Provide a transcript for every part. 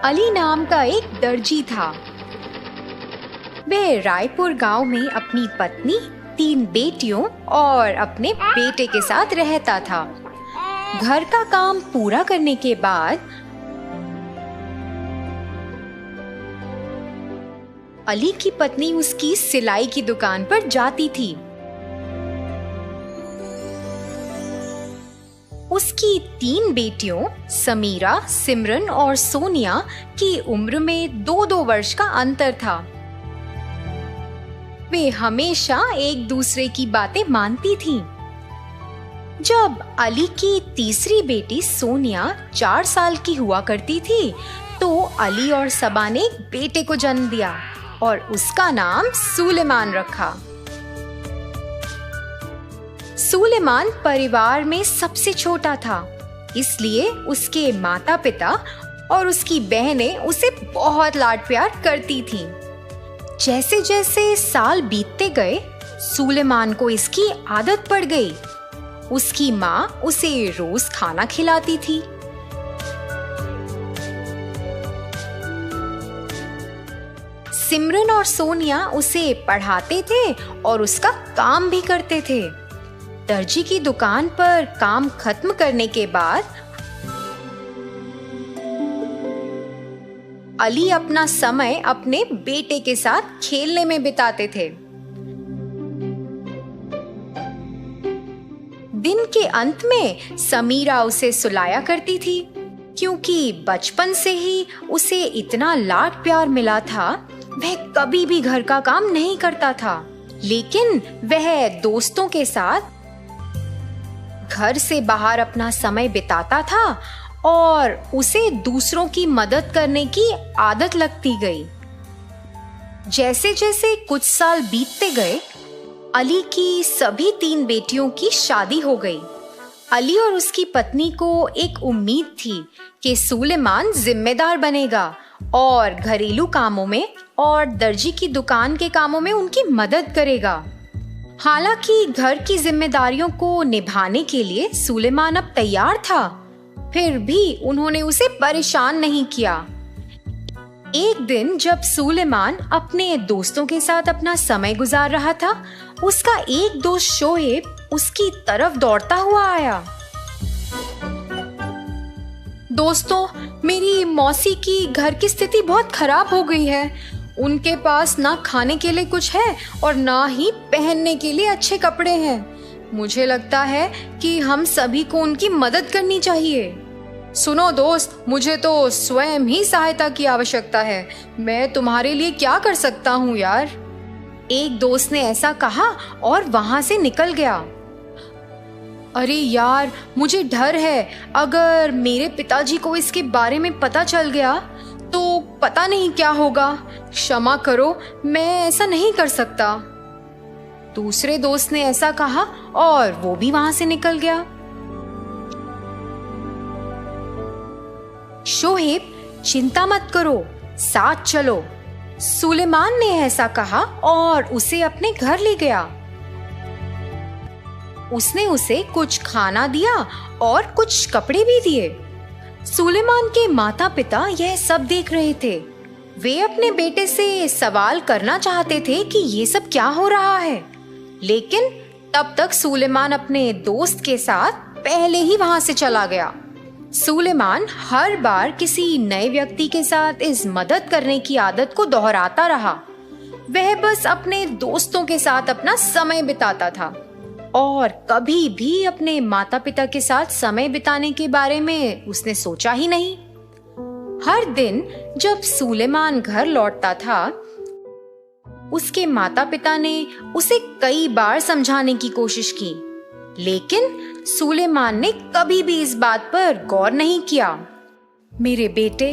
अली नाम का एक दर्जी था। वह रायपुर गांव में अपनी पत्नी, 3 बेटियों और अपने बेटे के साथ रहता था। घर का काम पूरा करने के बाद अली की पत्नी उसकी सिलाई की दुकान पर जाती थी। उसकी 3 बेटियों समीरा, सिमरन और सोनिया की उम्र में 2-2 वर्ष का अंतर था। वे हमेशा एक दूसरे की बातें मानती थीं। जब अली की तीसरी बेटी सोनिया 4 साल की हुआ करती थी, तो अली और सबा ने एक बेटे को जन्म दिया और उसका नाम सुलेमान रखा। सुलेमान परिवार में सबसे छोटा था, इसलिए उसके माता पिता और उसकी बहनें उसे बहुत लाड प्यार करती थीं। जैसे जैसे साल बीतते गए, सुलेमान को इसकी आदत पड़ गई। उसकी माँ उसे रोज खाना खिलाती थी। सिमरन और सोनिया उसे पढ़ाते थे और उसका काम भी करते थे। दर्जी की दुकान पर काम खत्म करने के बाद अली अपना समय अपने बेटे के साथ खेलने में बिताते थे। दिन के अंत में समीरा उसे सुलाया करती थी, क्योंकि बचपन से ही उसे इतना लाड प्यार मिला था। वह कभी भी घर का काम नहीं करता था, लेकिन वह दोस्तों के साथ घर से बाहर अपना समय बिताता था और उसे दूसरों की मदद करने की आदत लगती गई। जैसे जैसे कुछ साल बीतते गए, अली की सभी 3 बेटियों की शादी हो गई। अली और उसकी पत्नी को एक उम्मीद थी कि सुलेमान जिम्मेदार बनेगा और घरेलू कामों में और दर्जी की दुकान के कामों में उनकी मदद करेगा। हालांकि घर की जिम्मेदारियों को निभाने के लिए सुलेमान अब तैयार था, फिर भी उन्होंने उसे परेशान नहीं किया। एक दिन जब सुलेमान अपने दोस्तों के साथ अपना समय गुजार रहा था, उसका एक दोस्त शोएब उसकी तरफ दौड़ता हुआ आया। दोस्तों, मेरी मौसी की घर की स्थिति बहुत खराब हो गई है। उनके पास ना खाने के लिए कुछ है और ना ही पहनने के लिए अच्छे कपड़े हैं। मुझे लगता है कि हम सभी को उनकी मदद करनी चाहिए। सुनो दोस्त, मुझे तो स्वयं ही सहायता की आवश्यकता है। मैं तुम्हारे लिए क्या कर सकता हूँ यार? एक दोस्त ने ऐसा कहा और वहां से निकल गया। अरे यार, मुझे डर है, अगर मेरे पिताजी को इसके बारे में पता चल गया तो पता नहीं क्या होगा। क्षमा करो, मैं ऐसा नहीं कर सकता। दूसरे दोस्त ने ऐसा कहा और वो भी वहां से निकल गया। शोएब, चिंता मत करो, साथ चलो। सुलेमान ने ऐसा कहा और उसे अपने घर ले गया। उसने उसे कुछ खाना दिया और कुछ कपड़े भी दिए। सुलेमान के माता पिता यह सब देख रहे थे। वे अपने बेटे से सवाल करना चाहते थे कि ये सब क्या हो रहा है, लेकिन तब तक सुलेमान अपने दोस्त के साथ पहले ही वहां से चला गया। सुलेमान हर बार किसी नए व्यक्ति के साथ इस मदद करने की आदत को दोहराता रहा। वह बस अपने दोस्तों के साथ अपना समय बिताता था और कभी भी अपने माता पिता के साथ समय बिताने के बारे में उसने सोचा ही नहीं। हर दिन जब सुलेमान घर लौटता था, उसके माता पिता ने उसे कई बार समझाने की कोशिश की, लेकिन सुलेमान ने कभी भी इस बात पर गौर नहीं किया। मेरे बेटे,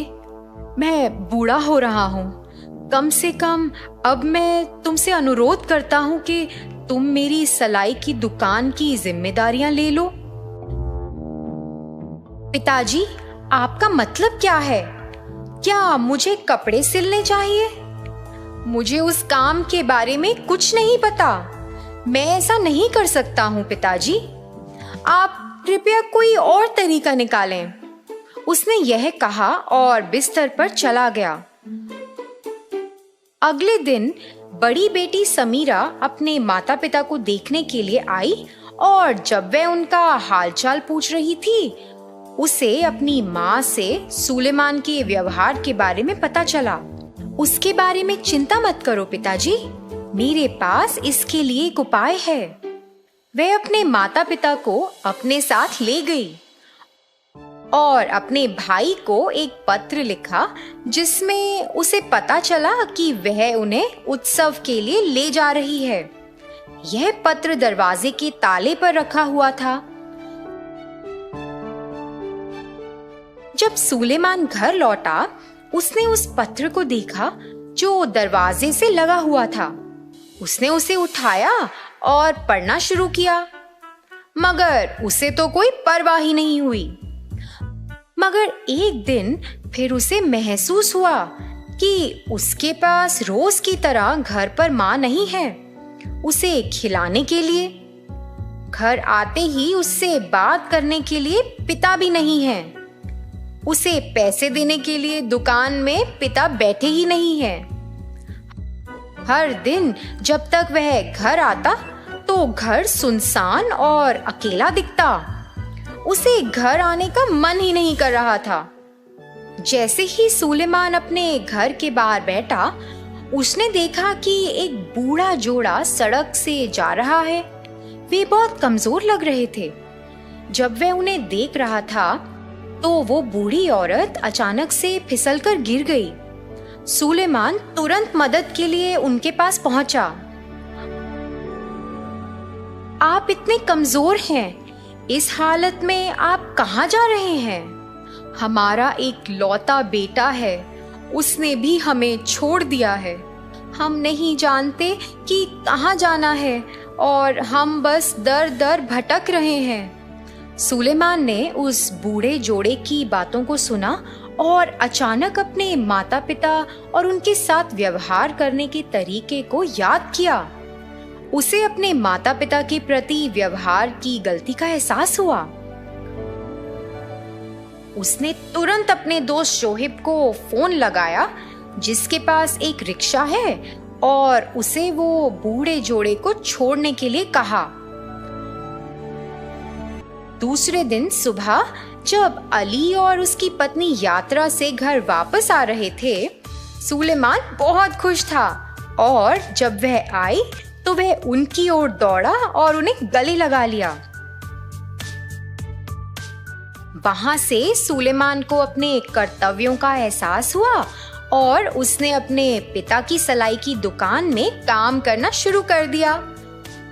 मैं बूढ़ा हो रहा हूँ। कम से कम अब मैं तुमसे अनुरोध करता हूँ कि तुम मेरी सिलाई की दुकान की जिम्मेदारियां ले लो। पिताजी, आपका मतलब क्या है? क्या मुझे कपड़े सिलने चाहिए? मुझे उस काम के बारे में कुछ नहीं पता। मैं ऐसा नहीं कर सकता हूँ पिताजी। आप कृपया कोई और तरीका निकालें। उसने यह कहा और बिस्तर पर चला गया। अगले दिन बड़ी बेटी समीरा अपने माता पिता को देखने के लिए आई और जब वह उनका हालचाल पूछ रही थी, उसे अपनी माँ से सुलेमान के व्यवहार के बारे में पता चला। उसके बारे में चिंता मत करो पिताजी, मेरे पास इसके लिए एक उपाय है। वह अपने माता पिता को अपने साथ ले गई और अपने भाई को एक पत्र लिखा जिसमें उसे पता चला कि वह उन्हें उत्सव के लिए ले जा रही है। यह पत्र दरवाजे के ताले पर रखा हुआ था। जब सुलेमान घर लौटा, उसने उस पत्र को देखा जो दरवाजे से लगा हुआ था। उसने उसे उठाया और पढ़ना शुरू किया, मगर उसे तो कोई परवाह ही नहीं हुई। मगर एक दिन फिर उसे महसूस हुआ कि उसके पास रोज की तरह घर पर माँ नहीं है उसे खिलाने के लिए। घर आते ही उससे बात करने के लिए पिता भी नहीं है। उसे पैसे देने के लिए दुकान में पिता बैठे ही नहीं है। हर दिन जब तक वह घर आता तो घर सुनसान और अकेला दिखता। उसे घर आने का मन ही नहीं कर रहा था। जैसे ही सुलेमान अपने घर के बाहर बैठा, उसने देखा कि एक बूढ़ा जोड़ा सड़क से जा रहा है। वे बहुत कमजोर लग रहे थे। जब वह उन्हें देख रहा था तो वो बूढ़ी औरत अचानक से फिसलकर गिर गई। सुलेमान तुरंत मदद के लिए उनके पास पहुंचा। आप इतने कमजोर हैं, इस हालत में आप कहाँ जा रहे हैं? हमारा एक लौता बेटा है, उसने भी हमें छोड़ दिया है। हम नहीं जानते कि कहाँ जाना है और हम बस दर दर भटक रहे हैं। सुलेमान ने उस बूढ़े जोड़े की बातों को सुना और अचानक अपने माता पिता और उनके साथ व्यवहार करने के तरीके को याद किया। उसे अपने माता पिता के प्रति व्यवहार की गलती का एहसास हुआ। उसने तुरंत अपने दोस्त शोहिब को फोन लगाया, जिसके पास एक रिक्शा है, और उसे वो बूढ़े जोड़े को छोड़ने के लिए कहा। दूसरे दिन सुबह जब अली और उसकी पत्नी यात्रा से घर वापस आ रहे थे, सुलेमान बहुत खुश था और जब वह आई तो वह उनकी ओर दौड़ा और उन्हें गले लगा लिया। वहां से सुलेमान को अपने कर्तव्यों का एहसास हुआ और उसने अपने पिता की सलाई की दुकान में काम करना शुरू कर दिया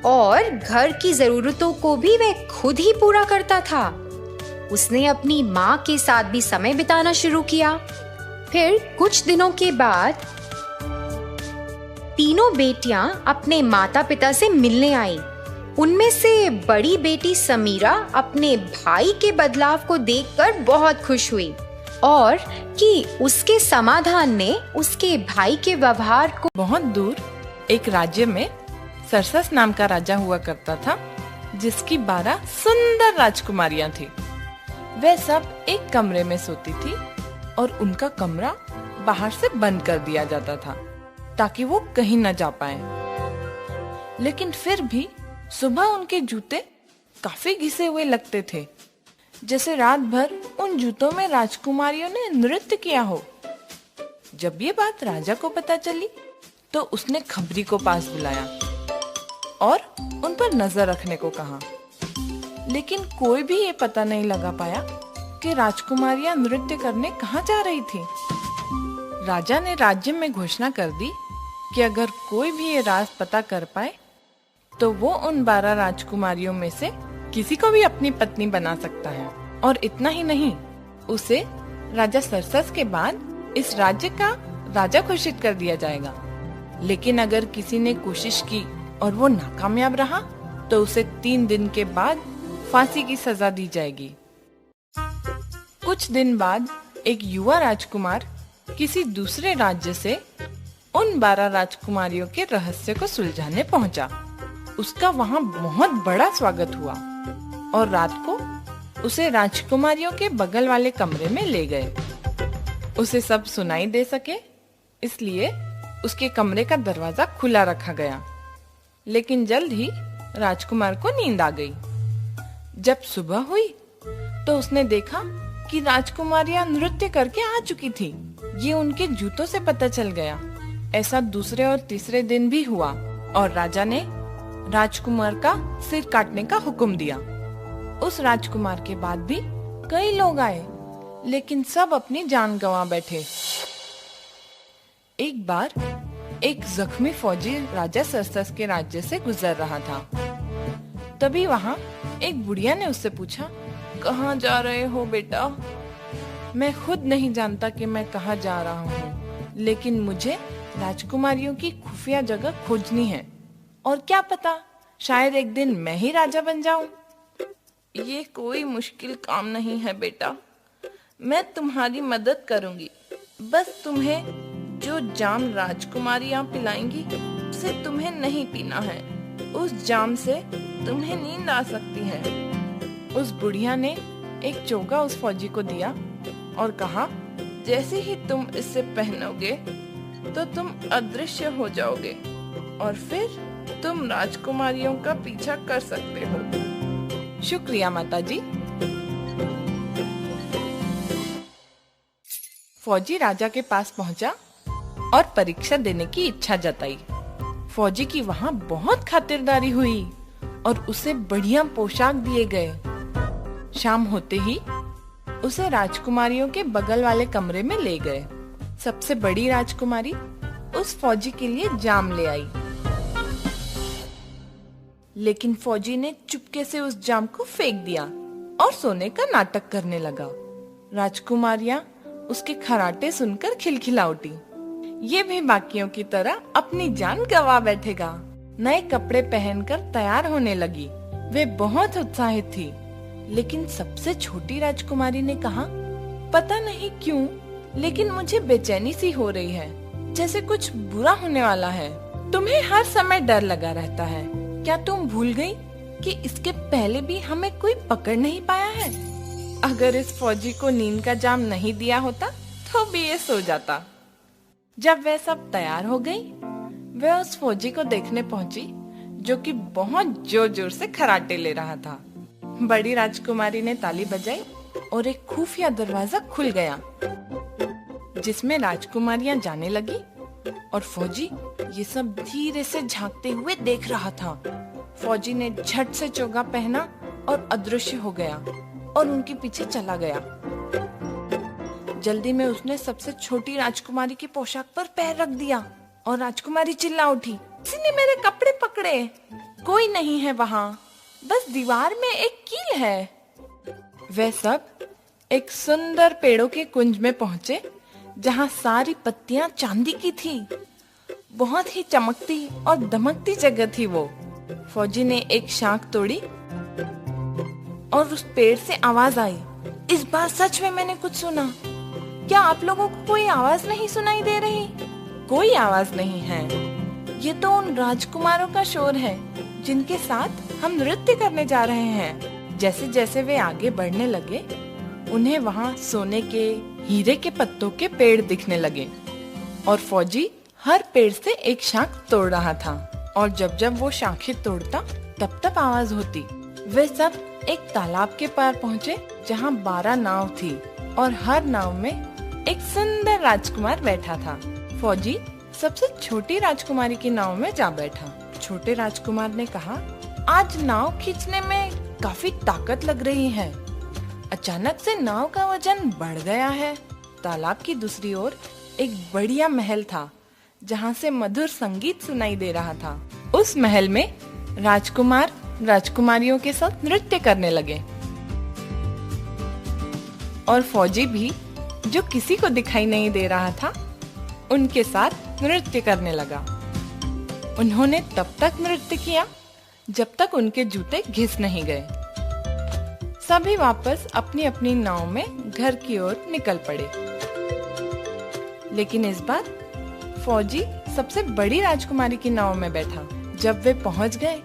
और घर की जरूरतों को भी वह खुद ही पूरा करता था। उसने अपनी माँ के साथ भी समय बिताना शुरू किया। फिर कुछ दिनों के बाद तीनों बेटियां अपने माता पिता से मिलने आईं। उनमें से बड़ी बेटी समीरा अपने भाई के बदलाव को देखकर बहुत खुश हुई और कि उसके समाधान ने उसके भाई के व्यवहार को। बहुत दूर एक राज्य में सरसस नाम का राजा हुआ करता था, जिसकी 12 सुंदर राजकुमारियां थी। वे सब एक कमरे में सोती थी और उनका कमरा बाहर से बंद कर दिया जाता था ताकि वो कहीं न जा पाए। लेकिन फिर भी सुबह उनके जूते काफी घिसे हुए लगते थे, जैसे रात भर उन जूतों में राजकुमारियों ने नृत्य किया हो। जब ये बात राजा को पता चली तो उसने खबरी को पास बुलाया और उन पर नजर रखने को कहा। लेकिन कोई भी ये पता नहीं लगा पाया कि राजकुमारियां नृत्य करने कहाँ जा रही थी। राजा ने राज्य में घोषणा कर दी कि अगर कोई भी ये राज पता कर पाए तो वो उन 12 राजकुमारियों में से किसी को भी अपनी पत्नी बना सकता है। और इतना ही नहीं, उसे राजा सरसस के बाद इस राज्य का राजा घोषित कर दिया जाएगा। लेकिन अगर किसी ने कोशिश की और वो नाकामयाब रहा तो उसे 3 दिन के बाद फांसी की सजा दी जाएगी। कुछ दिन बाद एक युवा राजकुमार किसी दूसरे राज्य से उन 12 राजकुमारियों के रहस्य को सुलझाने पहुंचा। उसका वहां बहुत बड़ा स्वागत हुआ और रात को उसे राजकुमारियों के बगल वाले कमरे में ले गए। उसे सब सुनाई दे सके इसलिए उसके कमरे का दरवाजा खुला रखा गया। लेकिन जल्द ही राजकुमार को नींद आ गई। जब सुबह हुई तो उसने देखा कि राजकुमारियां नृत्य करके आ चुकी थी। ये उनके जूतों से पता चल गया। ऐसा दूसरे और तीसरे दिन भी हुआ और राजा ने राजकुमार का सिर काटने का हुक्म दिया। उस राजकुमार के बाद भी कई लोग आए, लेकिन सब अपनी जान गंवा बैठे। एक बार एक जख्मी फौजी राजा सरसस के राज्य से गुजर रहा था। तभी वहाँ एक बुढ़िया ने उससे पूछा, कहाँ जा रहे हो बेटा? मैं खुद नहीं जानता कि मैं कहाँ जा रहा हूँ, लेकिन मुझे राजकुमारियों की खुफिया जगह खोजनी है और क्या पता शायद एक दिन मैं ही राजा बन जाऊं। ये कोई मुश्किल काम नहीं है बेटा, मैं तुम्हारी मदद करूंगी। बस तुम्हें जो जाम राजकुमारियां पिलाएंगी उसे तुम्हें नहीं पीना है। उस जाम से तुम्हें नींद आ सकती है। उस बुढ़िया ने एक चोगा उस फौजी को दिया और कहा, जैसे ही तुम इसे पहनोगे तो तुम अदृश्य हो जाओगे और फिर तुम राजकुमारियों का पीछा कर सकते हो। शुक्रिया माताजी। फौजी राजा के पास पहुंचा और परीक्षा देने की इच्छा जताई। फौजी की वहाँ बहुत खातिरदारी हुई और उसे बढ़िया पोशाक दिए गए। शाम होते ही उसे राजकुमारियों के बगल वाले कमरे में ले गए। सबसे बड़ी राजकुमारी उस फौजी के लिए जाम ले आई, लेकिन फौजी ने चुपके से उस जाम को फेंक दिया और सोने का नाटक करने लगा। राजकुमारियां उसके खर्राटे सुनकर खिलखिला उठी। ये भी बाकियों की तरह अपनी जान गंवा बैठेगा। नए कपड़े पहनकर तैयार होने लगी। वे बहुत उत्साहित थी, लेकिन सबसे छोटी राजकुमारी ने कहा, पता नहीं क्यों, लेकिन मुझे बेचैनी सी हो रही है, जैसे कुछ बुरा होने वाला है। तुम्हें हर समय डर लगा रहता है। क्या तुम भूल गई कि इसके पहले भी हमें कोई पकड़ नहीं पाया है? अगर इस फौजी को नींद का जाम नहीं दिया होता तो भी ये सो जाता। जब वह सब तैयार हो गई, वह उस फौजी को देखने पहुंची जो कि बहुत जोर जोर से खर्राटे ले रहा था। बड़ी राजकुमारी ने ताली बजाई और एक खुफिया दरवाजा खुल गया, जिसमें राजकुमारियां जाने लगी और फौजी ये सब धीरे से झांकते हुए देख रहा था। फौजी ने झट से चोगा पहना और अदृश्य हो गया और उनके पीछे चला गया। जल्दी में उसने सबसे छोटी राजकुमारी की पोशाक पर पैर रख दिया और राजकुमारी चिल्ला उठी, किसी ने मेरे कपड़े पकड़े। कोई नहीं है वहाँ, बस दीवार में एक कील है। वे सब एक सुंदर पेड़ों के कुंज में पहुंचे, जहाँ सारी पत्तियां चांदी की थी। बहुत ही चमकती और दमकती जगह थी वो। फौजी ने एक शाख तोड़ी और उस पेड़ से आवाज आई, इस बार सच में मैंने कुछ सुना। क्या आप लोगों को कोई आवाज नहीं सुनाई दे रही? कोई आवाज नहीं है। ये तो उन राजकुमारों का शोर है जिनके साथ हम नृत्य करने जा रहे हैं। जैसे जैसे वे आगे बढ़ने लगे, उन्हें वहाँ सोने के, हीरे के पत्तों के पेड़ दिखने लगे और फौजी हर पेड़ से एक शाख तोड़ रहा था और जब जब वो शाखें तोड़ता तब तब आवाज होती। वे सब एक तालाब के पार पहुँचे जहाँ 12 नाव थी और हर नाव में एक सुंदर राजकुमार बैठा था। फौजी सबसे छोटी राजकुमारी की नाव में जा बैठा। छोटे राजकुमार ने कहा, आज नाव खींचने में काफी ताकत लग रही है। अचानक से नाव का वजन बढ़ गया है। तालाब की दूसरी ओर एक बढ़िया महल था, जहाँ से मधुर संगीत सुनाई दे रहा था। उस महल में राजकुमार राजकुमारियों के साथ नृत्य करने लगे और फौजी भी, जो किसी को दिखाई नहीं दे रहा था, उनके साथ नृत्य करने लगा। उन्होंने तब तक नृत्य किया जब तक उनके जूते घिस नहीं गए। सभी वापस अपनी अपनी नाव में घर की ओर निकल पड़े। लेकिन इस बार फौजी सबसे बड़ी राजकुमारी की नाव में बैठा। जब वे पहुंच गए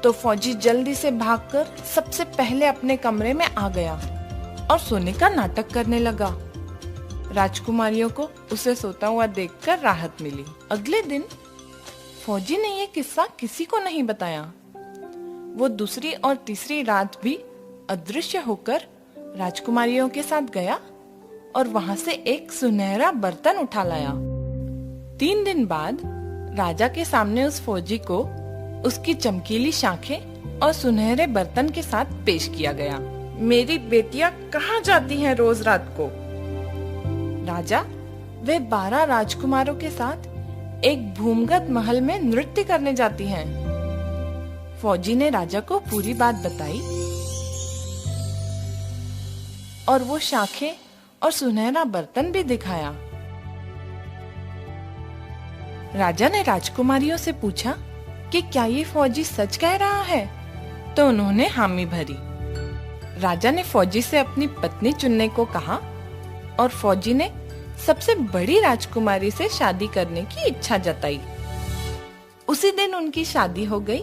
तो फौजी जल्दी से भागकर सबसे पहले अपने कमरे में आ गया और सोने का नाटक करने लगा। राजकुमारियों को उसे सोता हुआ देखकर राहत मिली। अगले दिन फौजी ने यह किस्सा किसी को नहीं बताया। वो दूसरी और तीसरी रात भी अदृश्य होकर राजकुमारियों के साथ गया और वहां से एक सुनहरा बर्तन उठा लाया। 3 दिन बाद राजा के सामने उस फौजी को उसकी चमकीली शाखें और सुनहरे बर्तन के साथ पेश किया गया। मेरी बेटियां कहाँ जाती हैं रोज रात को? राजा वे 12 राजकुमारों के साथ एक भूमिगत महल में नृत्य करने जाती हैं। फौजी ने राजा को पूरी बात बताई और वो शाखें और सुनहरा बर्तन भी दिखाया। राजा ने राजकुमारियों से पूछा कि क्या ये फौजी सच कह रहा है, तो उन्होंने हामी भरी। राजा ने फौजी से अपनी पत्नी चुनने को कहा और फौजी ने सबसे बड़ी राजकुमारी से शादी करने की इच्छा जताई। उसी दिन उनकी शादी हो गई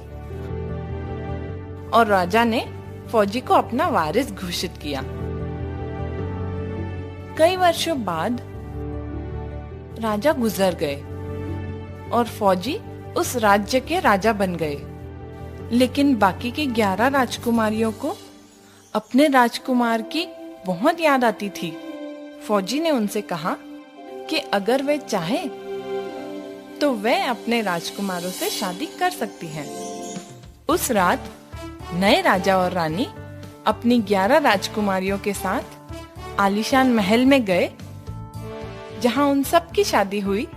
और राजा ने फौजी को अपना वारिस घोषित किया। कई वर्षों बाद राजा गुजर गए और फौजी उस राज्य के राजा बन गए। लेकिन बाकी की 11 राजकुमारियों को अपने राजकुमार की बहुत याद आती थी। फौजी ने उनसे कहा कि अगर वे चाहें तो वे अपने राजकुमारों से शादी कर सकती हैं। उस रात नए राजा और रानी अपनी 11 राजकुमारियों के साथ आलीशान महल में गए, जहां उन सब की शादी हुई